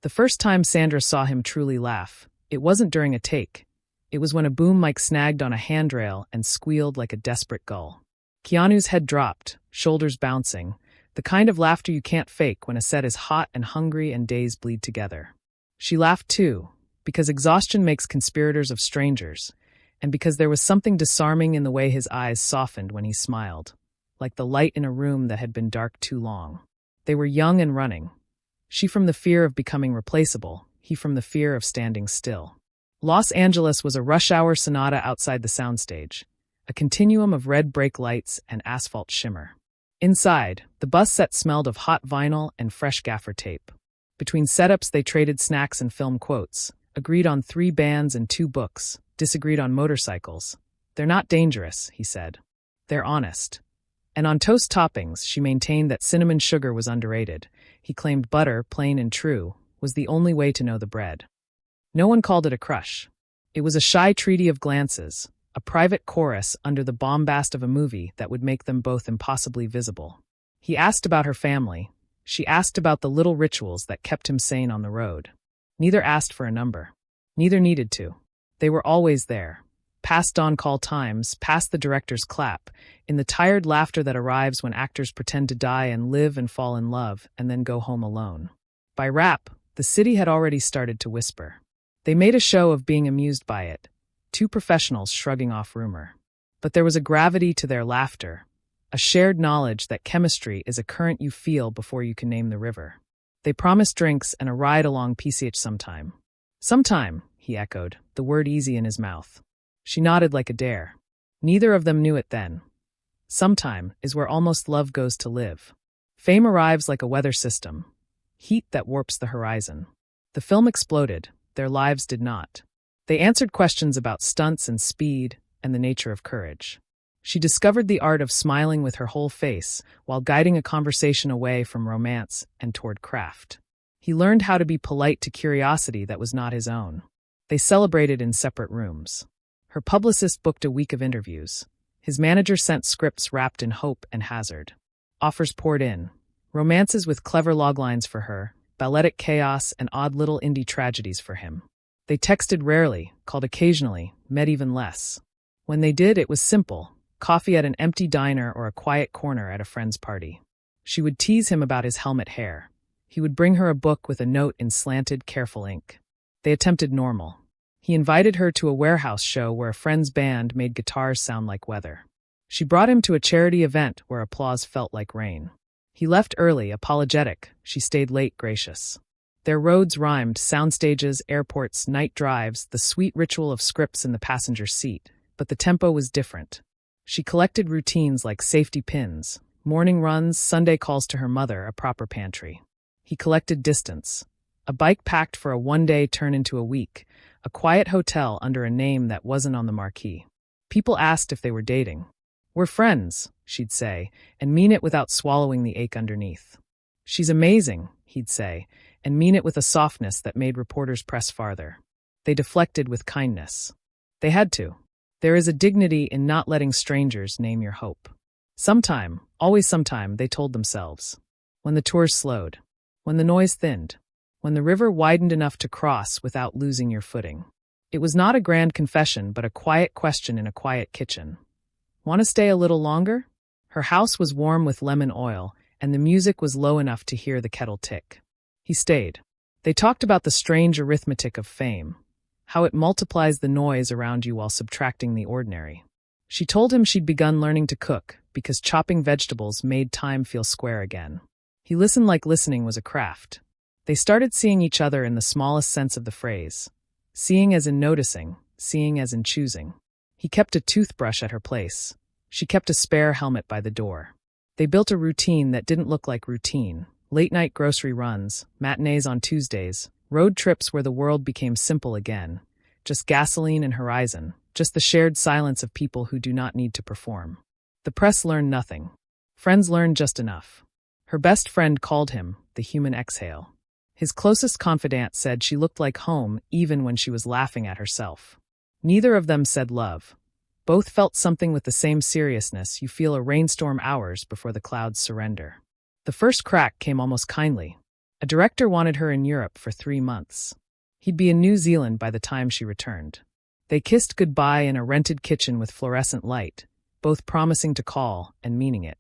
The first time Sandra saw him truly laugh, it wasn't during a take. It was when a boom mic snagged on a handrail and squealed like a desperate gull. Keanu's head dropped, shoulders bouncing, the kind of laughter you can't fake when a set is hot and hungry and days bleed together. She laughed too, because exhaustion makes conspirators of strangers, and because there was something disarming in the way his eyes softened when he smiled, like the light in a room that had been dark too long. They were young and running. She from the fear of becoming replaceable, he from the fear of standing still. Los Angeles was a rush-hour sonata outside the soundstage, a continuum of red brake lights and asphalt shimmer. Inside, the bus set smelled of hot vinyl and fresh gaffer tape. Between setups they traded snacks and film quotes, agreed on 3 bands and 2 books, disagreed on motorcycles. They're not dangerous, he said. They're honest. And on toast toppings, she maintained that cinnamon sugar was underrated. He claimed butter, plain and true, was the only way to know the bread. No one called it a crush. It was a shy treaty of glances, a private chorus under the bombast of a movie that would make them both impossibly visible. He asked about her family. She asked about the little rituals that kept him sane on the road. Neither asked for a number. Neither needed to. They were always there. Past on-call times, past the director's clap, in the tired laughter that arrives when actors pretend to die and live and fall in love and then go home alone. By rap, the city had already started to whisper. They made a show of being amused by it, 2 professionals shrugging off rumor. But there was a gravity to their laughter, a shared knowledge that chemistry is a current you feel before you can name the river. They promised drinks and a ride along PCH sometime. Sometime, he echoed, the word easy in his mouth. She nodded like a dare. Neither of them knew it then. Sometime is where almost love goes to live. Fame arrives like a weather system, heat that warps the horizon. The film exploded, their lives did not. They answered questions about stunts and speed and the nature of courage. She discovered the art of smiling with her whole face while guiding a conversation away from romance and toward craft. He learned how to be polite to curiosity that was not his own. They celebrated in separate rooms. Her publicist booked a week of interviews. His manager sent scripts wrapped in hope and hazard. Offers poured in. Romances with clever loglines for her, balletic chaos and odd little indie tragedies for him. They texted rarely, called occasionally, met even less. When they did, it was simple. Coffee at an empty diner or a quiet corner at a friend's party. She would tease him about his helmet hair. He would bring her a book with a note in slanted, careful ink. They attempted normal. He invited her to a warehouse show where a friend's band made guitars sound like weather. She brought him to a charity event where applause felt like rain. He left early, apologetic. She stayed late, gracious. Their roads rhymed, soundstages, airports, night drives, the sweet ritual of scripts in the passenger seat. But the tempo was different. She collected routines like safety pins, morning runs, Sunday calls to her mother, a proper pantry. He collected distance. A bike packed for a one-day turn into a week, a quiet hotel under a name that wasn't on the marquee. People asked if they were dating. We're friends, she'd say, and mean it without swallowing the ache underneath. She's amazing, he'd say, and mean it with a softness that made reporters press farther. They deflected with kindness. They had to. There is a dignity in not letting strangers name your hope. Sometime, always sometime, they told themselves. When the tours slowed. When the noise thinned. When the river widened enough to cross without losing your footing. It was not a grand confession, but a quiet question in a quiet kitchen. Want to stay a little longer? Her house was warm with lemon oil, and the music was low enough to hear the kettle tick. He stayed. They talked about the strange arithmetic of fame, how it multiplies the noise around you while subtracting the ordinary. She told him she'd begun learning to cook because chopping vegetables made time feel square again. He listened like listening was a craft. They started seeing each other in the smallest sense of the phrase. Seeing as in noticing, seeing as in choosing. He kept a toothbrush at her place. She kept a spare helmet by the door. They built a routine that didn't look like routine. Late-night grocery runs, matinees on Tuesdays, road trips where the world became simple again. Just gasoline and horizon, just the shared silence of people who do not need to perform. The press learned nothing. Friends learned just enough. Her best friend called him the human exhale. His closest confidant said she looked like home even when she was laughing at herself. Neither of them said love. Both felt something with the same seriousness you feel a rainstorm hours before the clouds surrender. The first crack came almost kindly. A director wanted her in Europe for 3 months. He'd be in New Zealand by the time she returned. They kissed goodbye in a rented kitchen with fluorescent light, both promising to call and meaning it.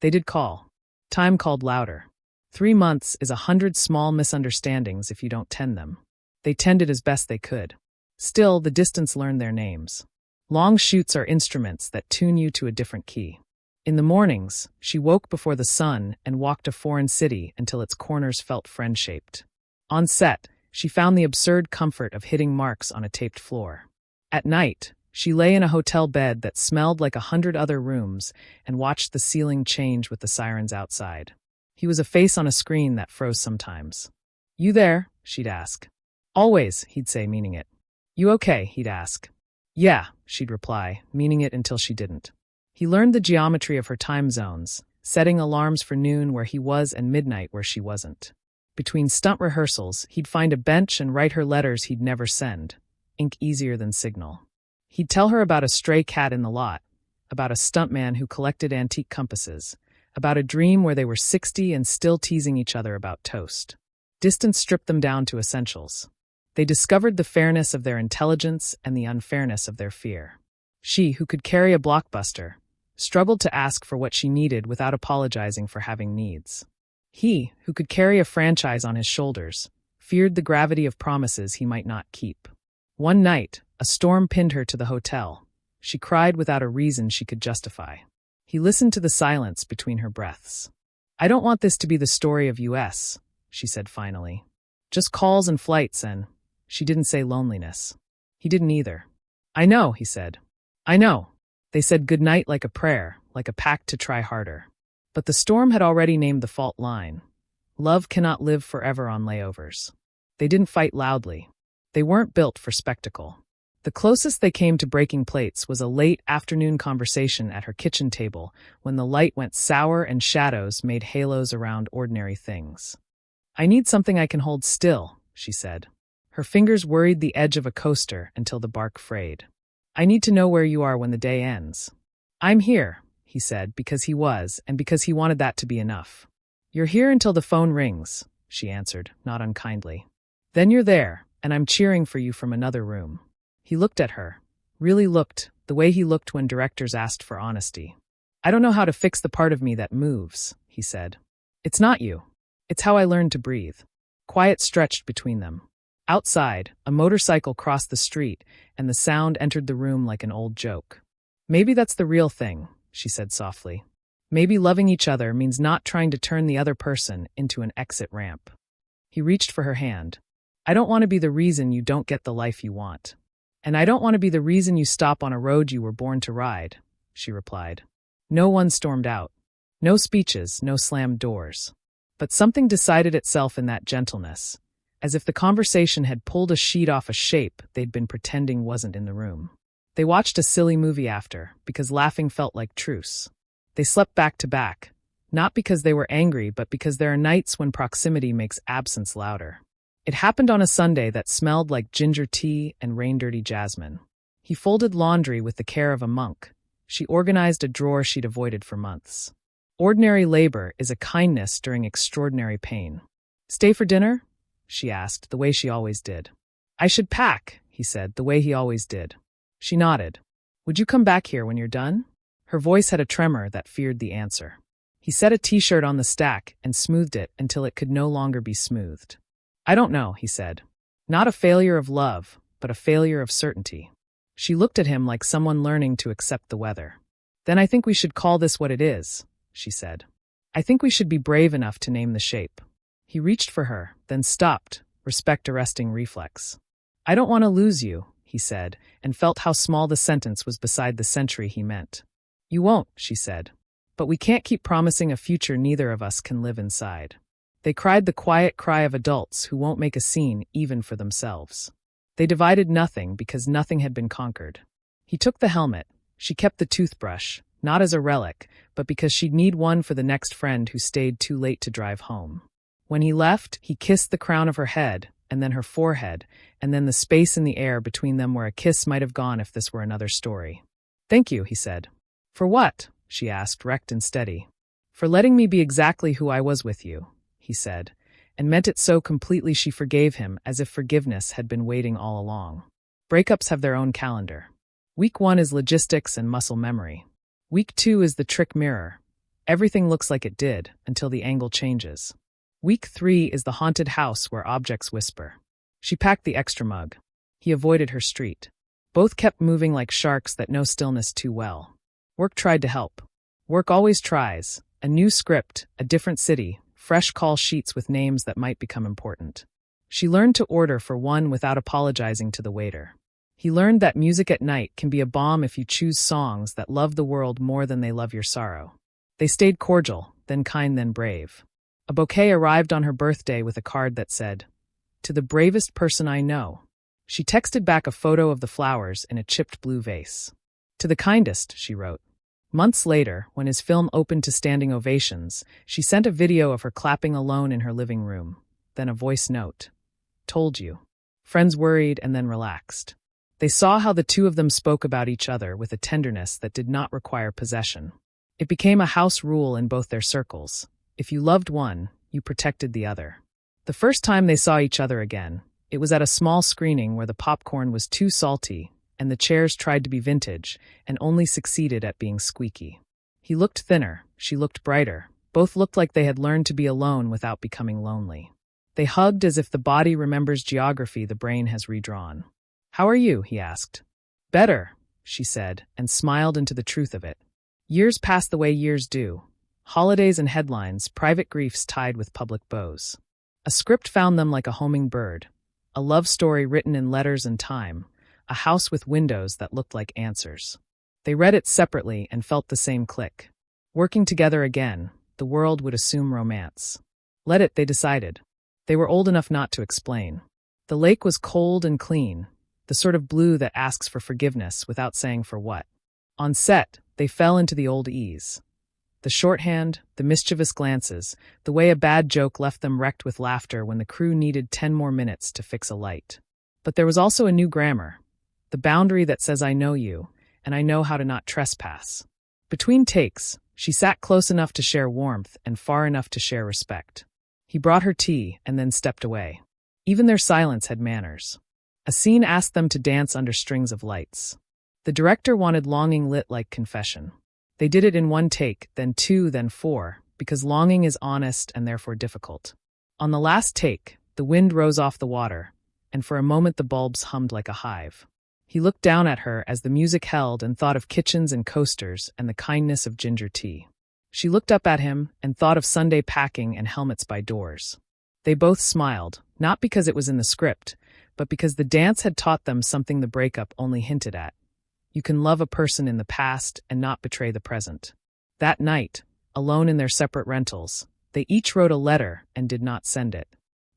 They did call. Time called louder. 3 months is 100 small misunderstandings if you don't tend them. They tended as best they could. Still, the distance learned their names. Long shoots are instruments that tune you to a different key. In the mornings, she woke before the sun and walked a foreign city until its corners felt friend-shaped. On set, she found the absurd comfort of hitting marks on a taped floor. At night, she lay in a hotel bed that smelled like 100 other rooms and watched the ceiling change with the sirens outside. He was a face on a screen that froze sometimes. "You there?" she'd ask. "Always," he'd say, meaning it. "You okay?" he'd ask. "Yeah," she'd reply, meaning it until she didn't. He learned the geometry of her time zones, setting alarms for noon where he was and midnight where she wasn't. Between stunt rehearsals, he'd find a bench and write her letters he'd never send, ink easier than signal. He'd tell her about a stray cat in the lot, about a stuntman who collected antique compasses, about a dream where they were 60 and still teasing each other about toast. Distance stripped them down to essentials. They discovered the fairness of their intelligence and the unfairness of their fear. She, who could carry a blockbuster, struggled to ask for what she needed without apologizing for having needs. He, who could carry a franchise on his shoulders, feared the gravity of promises he might not keep. One night, a storm pinned her to the hotel. She cried without a reason she could justify. He listened to the silence between her breaths. "I don't want this to be the story of US," she said finally. "Just calls and flights and..." She didn't say loneliness. He didn't either. "I know," he said. "I know." They said goodnight like a prayer, like a pact to try harder. But the storm had already named the fault line. Love cannot live forever on layovers. They didn't fight loudly. They weren't built for spectacle. The closest they came to breaking plates was a late afternoon conversation at her kitchen table when the light went sour and shadows made halos around ordinary things. "I need something I can hold still," she said. Her fingers worried the edge of a coaster until the bark frayed. "I need to know where you are when the day ends." "I'm here," he said, because he was, and because he wanted that to be enough. "You're here until the phone rings," she answered, not unkindly. "Then you're there, and I'm cheering for you from another room." He looked at her, really looked, the way he looked when directors asked for honesty. "I don't know how to fix the part of me that moves," he said. "It's not you. It's how I learned to breathe." Quiet stretched between them. Outside, a motorcycle crossed the street, and the sound entered the room like an old joke. "Maybe that's the real thing," she said softly. "Maybe loving each other means not trying to turn the other person into an exit ramp." He reached for her hand. "I don't want to be the reason you don't get the life you want. And I don't want to be the reason you stop on a road you were born to ride," she replied. No one stormed out. No speeches, no slammed doors. But something decided itself in that gentleness, as if the conversation had pulled a sheet off a shape they'd been pretending wasn't in the room. They watched a silly movie after, because laughing felt like truce. They slept back to back, not because they were angry, but because there are nights when proximity makes absence louder. It happened on a Sunday that smelled like ginger tea and rain-dirty jasmine. He folded laundry with the care of a monk. She organized a drawer she'd avoided for months. Ordinary labor is a kindness during extraordinary pain. "Stay for dinner?" she asked, the way she always did. "I should pack," he said, the way he always did. She nodded. "Would you come back here when you're done?" Her voice had a tremor that feared the answer. He set a t-shirt on the stack and smoothed it until it could no longer be smoothed. "I don't know," he said. "Not a failure of love, but a failure of certainty." She looked at him like someone learning to accept the weather. "Then I think we should call this what it is," she said. "I think we should be brave enough to name the shape." He reached for her, then stopped, respect arresting reflex. "I don't want to lose you," he said, and felt how small the sentence was beside the century he meant. "You won't," she said. "But we can't keep promising a future neither of us can live inside." They cried the quiet cry of adults who won't make a scene even for themselves. They divided nothing because nothing had been conquered. He took the helmet. She kept the toothbrush, not as a relic, but because she'd need one for the next friend who stayed too late to drive home. When he left, he kissed the crown of her head, and then her forehead, and then the space in the air between them where a kiss might have gone if this were another story. "Thank you," he said. "For what?" she asked, wrecked and steady. "For letting me be exactly who I was with you," he said, and meant it so completely she forgave him as if forgiveness had been waiting all along. Breakups have their own calendar. Week 1 is logistics and muscle memory. Week 2 is the trick mirror. Everything looks like it did until the angle changes. Week 3 is the haunted house where objects whisper. She packed the extra mug. He avoided her street. Both kept moving like sharks that know stillness too well. Work tried to help. Work always tries. A new script, a different city, fresh call sheets with names that might become important. She learned to order for one without apologizing to the waiter. He learned that music at night can be a balm if you choose songs that love the world more than they love your sorrow. They stayed cordial, then kind, then brave. A bouquet arrived on her birthday with a card that said, "To the bravest person I know." She texted back a photo of the flowers in a chipped blue vase. "To the kindest," she wrote. Months later, when his film opened to standing ovations, she sent a video of her clapping alone in her living room, then a voice note. "Told you." Friends worried and then relaxed. They saw how the two of them spoke about each other with a tenderness that did not require possession. It became a house rule in both their circles. If you loved one, you protected the other. The first time they saw each other again, it was at a small screening where the popcorn was too salty and the chairs tried to be vintage and only succeeded at being squeaky. He looked thinner, she looked brighter. Both looked like they had learned to be alone without becoming lonely. They hugged as if the body remembers geography the brain has redrawn. "How are you?" he asked. "Better," she said, and smiled into the truth of it. Years passed the way years do. Holidays and headlines, private griefs tied with public bows. A script found them like a homing bird. A love story written in letters and time. A house with windows that looked like answers. They read it separately and felt the same click. Working together again, the world would assume romance. Let it, they decided. They were old enough not to explain. The lake was cold and clean, the sort of blue that asks for forgiveness without saying for what. On set, they fell into the old ease. The shorthand, the mischievous glances, the way a bad joke left them wrecked with laughter when the crew needed 10 more minutes to fix a light. But there was also a new grammar. The boundary that says I know you, and I know how to not trespass. Between takes, she sat close enough to share warmth and far enough to share respect. He brought her tea and then stepped away. Even their silence had manners. A scene asked them to dance under strings of lights. The director wanted longing lit like confession. They did it in 1 take, then 2, then 4, because longing is honest and therefore difficult. On the last take, the wind rose off the water, and for a moment the bulbs hummed like a hive. He looked down at her as the music held and thought of kitchens and coasters and the kindness of ginger tea. She looked up at him and thought of Sunday packing and helmets by doors. They both smiled, not because it was in the script, but because the dance had taught them something the breakup only hinted at. You can love a person in the past and not betray the present. That night, alone in their separate rentals, they each wrote a letter and did not send it.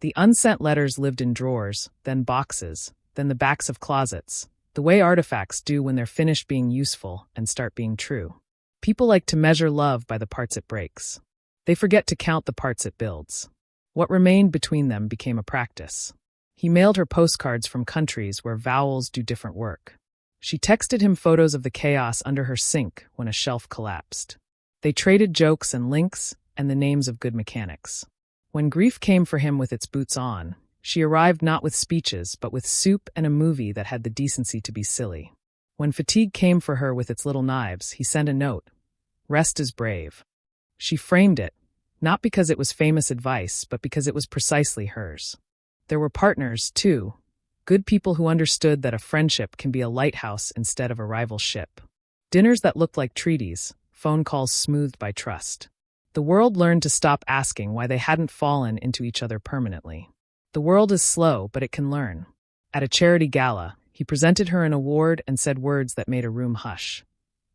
The unsent letters lived in drawers, then boxes, then the backs of closets, the way artifacts do when they're finished being useful and start being true. People like to measure love by the parts it breaks. They forget to count the parts it builds. What remained between them became a practice. He mailed her postcards from countries where vowels do different work. She texted him photos of the chaos under her sink when a shelf collapsed. They traded jokes and links and the names of good mechanics. When grief came for him with its boots on, she arrived not with speeches but with soup and a movie that had the decency to be silly. When fatigue came for her with its little knives, he sent a note. Rest is brave. She framed it, not because it was famous advice, but because it was precisely hers. There were partners, too. Good people who understood that a friendship can be a lighthouse instead of a rival ship. Dinners that looked like treaties, phone calls smoothed by trust. The world learned to stop asking why they hadn't fallen into each other permanently. The world is slow, but it can learn. At a charity gala, he presented her an award and said words that made a room hush.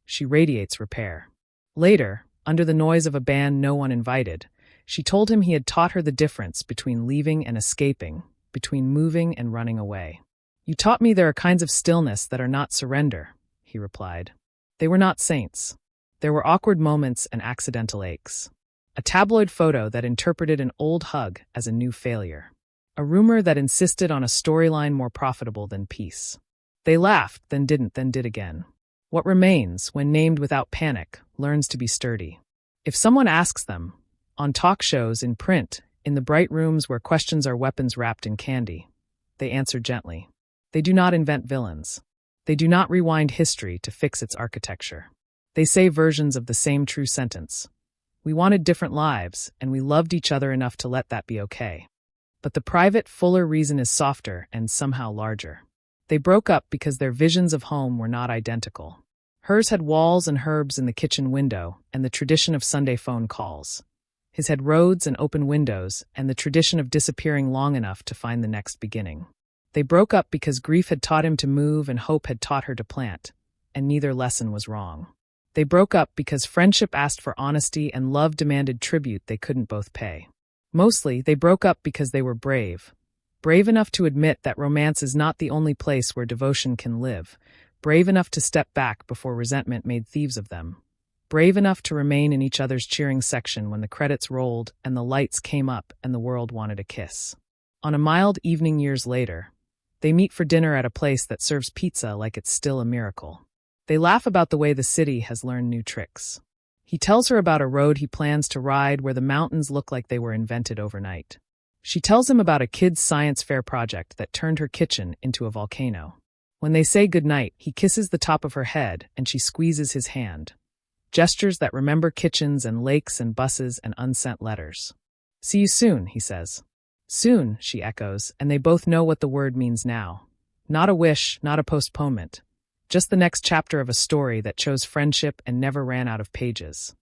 She radiates repair. Later, under the noise of a band no one invited, she told him he had taught her the difference between leaving and escaping, between moving and running away. You taught me there are kinds of stillness that are not surrender, he replied. They were not saints. There were awkward moments and accidental aches. A tabloid photo that interpreted an old hug as a new failure. A rumor that insisted on a storyline more profitable than peace. They laughed, then didn't, then did again. What remains, when named without panic, learns to be sturdy. If someone asks them, on talk shows, in print, In the bright rooms where questions are weapons wrapped in candy, they answer gently. They do not invent villains. They do not rewind history to fix its architecture. They say versions of the same true sentence. We wanted different lives, and we loved each other enough to let that be okay. But the private, fuller reason is softer and somehow larger. They broke up because their visions of home were not identical. Hers had walls and herbs in the kitchen window and the tradition of Sunday phone calls. His had roads and open windows and the tradition of disappearing long enough to find the next beginning. They broke up because grief had taught him to move and hope had taught her to plant, and neither lesson was wrong. They broke up because friendship asked for honesty and love demanded tribute they couldn't both pay. Mostly, they broke up because they were brave. Brave enough to admit that romance is not the only place where devotion can live. Brave enough to step back before resentment made thieves of them. Brave enough to remain in each other's cheering section when the credits rolled and the lights came up and the world wanted a kiss. On a mild evening years later, they meet for dinner at a place that serves pizza like it's still a miracle. They laugh about the way the city has learned new tricks. He tells her about a road he plans to ride where the mountains look like they were invented overnight. She tells him about a kid's science fair project that turned her kitchen into a volcano. When they say goodnight, he kisses the top of her head and she squeezes his hand. Gestures that remember kitchens and lakes and buses and unsent letters. See you soon, he says. Soon, she echoes, and they both know what the word means now. Not a wish, not a postponement. Just the next chapter of a story that chose friendship and never ran out of pages.